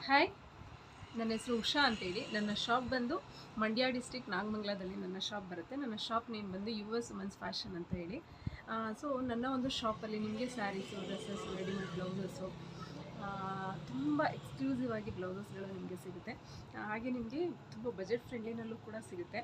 Hi, ನನ್ನ ಹೆಸರು ಉಷಾ ಅಂತೇಳಿ. ನನ್ನ ಶಾಪ್ ಬಂದು ಮಂಡ್ಯ ಡಿಸ್ಟಿಕ್ ನಾಗಮಂಗಲದಲ್ಲಿ ನನ್ನ ಶಾಪ್ ಬರುತ್ತೆ. ನನ್ನ ಶಾಪ್ ನೇಮ್ ಬಂದು US ವುಮೆನ್ಸ್ ಫ್ಯಾಷನ್ ಅಂತ ಹೇಳಿ. ಸೊ ನನ್ನ ಒಂದು ಶಾಪಲ್ಲಿ ನಿಮಗೆ ಸ್ಯಾರೀಸು, ಡ್ರೆಸ್ಸಸ್ಸು, ರೆಡಿಮೇಡ್ ಬ್ಲೌಸಸ್ಸು, ತುಂಬ ಎಕ್ಸ್ಕ್ಲೂಸಿವ್ ಆಗಿ ಬ್ಲೌಸಸ್ಗಳು ನಿಮಗೆ ಸಿಗುತ್ತೆ. ಹಾಗೆ ನಿಮಗೆ ತುಂಬ ಬಜೆಟ್ ಫ್ರೆಂಡ್ಲಿನಲ್ಲೂ ಕೂಡ ಸಿಗುತ್ತೆ.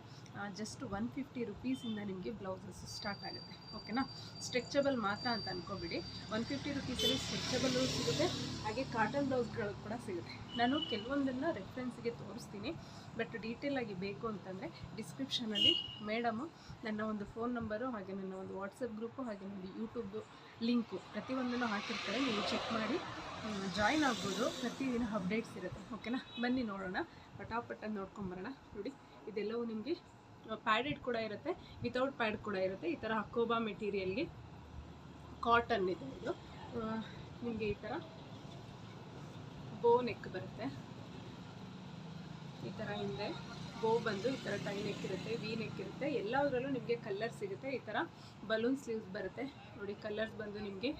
ಜಸ್ಟ್ 150 ರುಪೀಸಿಂದ ನಿಮಗೆ ಬ್ಲೌಸಸ್ ಸ್ಟಾರ್ಟ್ ಆಗುತ್ತೆ. ಓಕೆನಾ? ಸ್ಟ್ರೆಚಬಲ್ ಮಾತ್ರ ಅಂತ ಅಂದ್ಕೊಬಿಡಿ. 150 ರುಪೀಸಲ್ಲಿ ಸ್ಟ್ರೆಚಬಲ್ಲು ಸಿಗುತ್ತೆ, ಹಾಗೆ ಕಾಟನ್ ಬ್ಲೌಸ್ಗಳು ಕೂಡ ಸಿಗುತ್ತೆ. ನಾನು ಕೆಲವೊಂದನ್ನು ರೆಫರೆನ್ಸಿಗೆ ತೋರಿಸ್ತೀನಿ, ಬಟ್ ಡೀಟೇಲಾಗಿ ಬೇಕು ಅಂತಂದರೆ ಡಿಸ್ಕ್ರಿಪ್ಷನಲ್ಲಿ ಮೇಡಮು ನನ್ನ ಒಂದು ಫೋನ್ ನಂಬರು, ಹಾಗೆ ನನ್ನ ಒಂದು ವಾಟ್ಸಪ್ ಗ್ರೂಪು, ಹಾಗೆ ನನ್ನ ಯೂಟ್ಯೂಬ್ದು ಲಿಂಕು ಪ್ರತಿಯೊಂದನ್ನು ಹಾಕಿರ್ತಾರೆ. ನೀವು ಚೆಕ್ ಮಾಡಿ ಜಾಯಿನ್ ಆಗ್ಬೋದು. ಪ್ರತಿದಿನ ಅಪ್ಡೇಟ್ಸ್ ಇರುತ್ತೆ. ಓಕೆನಾ? ಬನ್ನಿ ನೋಡೋಣ, ಪಟಾಪಟ ನೋಡ್ಕೊಂಬರೋಣ. ನೋಡಿ, ಇದೆಲ್ಲವೂ ನಿಮಗೆ ಪ್ಯಾಡೆಡ್ ಕೂಡ ಇರುತ್ತೆ, ವಿತೌಟ್ ಪ್ಯಾಡ್ ಕೂಡ ಇರುತ್ತೆ. ಈ ಥರ ಹಕೋಬಾ ಮೆಟೀರಿಯಲ್ಗೆ ಕಾಟನ್ ಇದೆ. ಇದು ನಿಮಗೆ ಈ ಥರ ಬೋ ನೆಕ್ ಬರುತ್ತೆ. ಈ ಥರ ಹಿಂದೆ ಬೋ ಬಂದು ಈ ಥರ ಟೈ ನೆಕ್ ಇರುತ್ತೆ, ವಿ ನೆಕ್ ಇರುತ್ತೆ. ಎಲ್ಲದರಲ್ಲೂ ನಿಮಗೆ ಕಲರ್ ಸಿಗುತ್ತೆ. ಈ ಥರ ಬಲೂನ್ ಸ್ಲೀವ್ಸ್ ಬರುತ್ತೆ. ನೋಡಿ, ಕಲರ್ಸ್ ಬಂದು ನಿಮಗೆ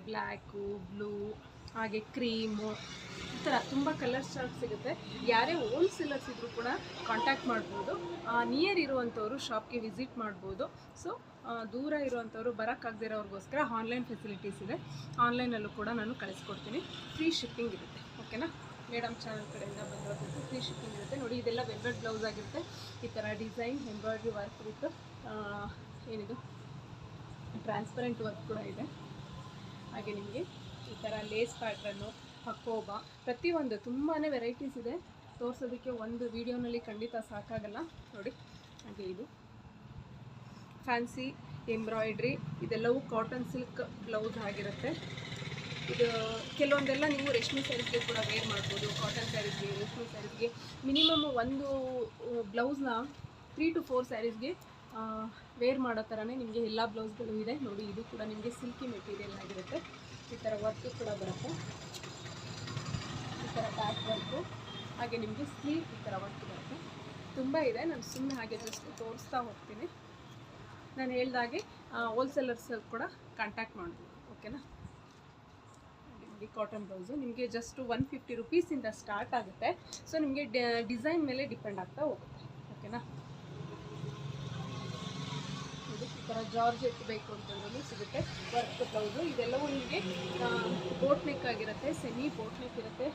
ಬ್ಲ್ಯಾಕು, ಬ್ಲೂ, ಹಾಗೆ ಕ್ರೀಮು, ಈ ಥರ ತುಂಬ ಕಲರ್ಸ್ ಚಾರ್ಟ್ ಸಿಗುತ್ತೆ. ಯಾರೇ ಹೋಲ್ಸೇಲರ್ಸ್ ಇದ್ದರೂ ಕೂಡ ಕಾಂಟ್ಯಾಕ್ಟ್ ಮಾಡ್ಬೋದು. ನಿಯರ್ ಇರುವಂಥವ್ರು ಶಾಪ್ಗೆ ವಿಸಿಟ್ ಮಾಡ್ಬೋದು. ಸೊ ದೂರ ಇರುವಂಥವ್ರು ಬರೋಕ್ಕಾಗದಿರೋರಿಗೋಸ್ಕರ ಆನ್ಲೈನ್ ಫೆಸಿಲಿಟೀಸ್ ಇದೆ. ಆನ್ಲೈನಲ್ಲೂ ಕೂಡ ನಾನು ಕಳಿಸ್ಕೊಡ್ತೀನಿ. ಫ್ರೀ ಶಿಪ್ಪಿಂಗ್ ಇರುತ್ತೆ. ಓಕೆನಾ? ಮೇಡಮ್ ಚಾನಲ್ ಕಡೆಯಿಂದ ಬಂದಿರೋದಕ್ಕೆ ಫ್ರೀ ಶಿಪ್ಪಿಂಗ್ ಇರುತ್ತೆ. ನೋಡಿ, ಇದೆಲ್ಲ ವೆಲ್ವೆಟ್ ಬ್ಲೌಸ್ ಆಗಿರುತ್ತೆ. ಈ ಥರ ಡಿಸೈನ್ ಎಂಬ್ರಾಯ್ಡ್ರಿ ವರ್ಕ್ ವಿತ್ ಏನಿದು ಟ್ರಾನ್ಸ್ಪರೆಂಟ್ ವರ್ಕ್ ಕೂಡ ಇದೆ. ಹಾಗೆ ನಿಮಗೆ ಈ ಥರ ಲೇಸ್ ಪ್ಯಾಟ್ರನ್ನು, ಹಕೋಬಾ, ಪ್ರತಿಯೊಂದು ತುಂಬಾ ವೆರೈಟೀಸ್ ಇದೆ. ತೋರಿಸೋದಕ್ಕೆ ಒಂದು ವಿಡಿಯೋನಲ್ಲಿ ಖಂಡಿತ ಸಾಕಾಗಲ್ಲ. ನೋಡಿ, ಹಾಗೆ ಇದು ಫ್ಯಾನ್ಸಿ ಎಂಬ್ರಾಯ್ಡ್ರಿ, ಇದೆಲ್ಲವೂ ಕಾಟನ್ ಸಿಲ್ಕ್ ಬ್ಲೌಸ್ ಆಗಿರುತ್ತೆ. ಇದು ಕೆಲವೊಂದೆಲ್ಲ ನೀವು ರೇಷ್ಮೆ ಸ್ಯಾರೀಸ್ಗೆ ಕೂಡ ವೇರ್ ಮಾಡ್ಬೋದು. ಕಾಟನ್ ಸ್ಯಾರೀಸ್ಗೆ, ರೇಷ್ಮೆ ಸ್ಯಾರೀಸ್ಗೆ ಮಿನಿಮಮ್ ಒಂದು ಬ್ಲೌಸ್ನ 3 to 4 ಸ್ಯಾರೀಸ್ಗೆ ವೇರ್ ಮಾಡೋ ಥರನೇ ನಿಮಗೆ ಎಲ್ಲ ಬ್ಲೌಸ್ಗಳು ಇದೆ. ನೋಡಿ, ಇದು ಕೂಡ ನಿಮಗೆ ಸಿಲ್ಕಿ ಮೆಟೀರಿಯಲ್ ಆಗಿರುತ್ತೆ. ಈ ಥರ ವರ್ಕು ಕೂಡ ಬರುತ್ತೆ. ಈ ಥರ ಬ್ಯಾಕ್ ವರ್ಕು, ಹಾಗೆ ನಿಮಗೆ ಸ್ಲೀವ್ ಈ ಥರ ವರ್ಕ್ ಬರುತ್ತೆ. ತುಂಬ ಇದೆ. ನಾನು ಸುಮ್ಮನೆ ಹಾಗೆ ಜಸ್ಟ್ ತೋರಿಸ್ತಾ ಹೋಗ್ತೀನಿ. ನಾನು ಹೇಳ್ದಾಗೆ ಹೋಲ್ಸೇಲರ್ಸ್ ಕೂಡ ಕಾಂಟ್ಯಾಕ್ಟ್ ಮಾಡ್ಬೋದು. ಓಕೆನಾ? ನಿಮಗೆ ಕಾಟನ್ ಬ್ಲೌಸು ನಿಮಗೆ ಜಸ್ಟ್ 150 ರುಪೀಸಿಂದ ಸ್ಟಾರ್ಟ್ ಆಗುತ್ತೆ. ಸೊ ನಿಮಗೆ ಡಿಸೈನ್ ಮೇಲೆ ಡಿಪೆಂಡ್ ಆಗ್ತಾ ಹೋಗುತ್ತೆ. ಓಕೆನಾ? ಈ ಥರ ಜಾರ್ಜೆಟ್ ಬೇಕು ಅಂತಂದ್ರೂ ಸಿಗುತ್ತೆ. ವರ್ಕ್ ಬ್ಲೌಸು ಇದೆಲ್ಲವೂ ನಿಮಗೆ ಬೋಟ್ ನೆಕ್ ಆಗಿರುತ್ತೆ. ಸೆಮಿ ಬೋಟ್ ನೆಕ್ ಇರುತ್ತೆ.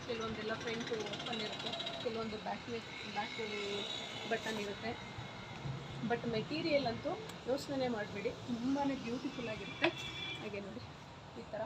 ಕೆಲವೊಂದೆಲ್ಲ ಫ್ರಂಟ್ ಓಪನ್ ಇರುತ್ತೆ, ಕೆಲವೊಂದು ಬ್ಯಾಕ್ ಬಟನ್ ಇರುತ್ತೆ. ಬಟ್ ಮೆಟೀರಿಯಲ್ ಅಂತೂ ಯೋಚನೆ ಮಾಡಬೇಡಿ, ತುಂಬಾ ಬ್ಯೂಟಿಫುಲ್ ಆಗಿರುತ್ತೆ. ಹಾಗೆ ನೋಡಿ, ಈ ಥರ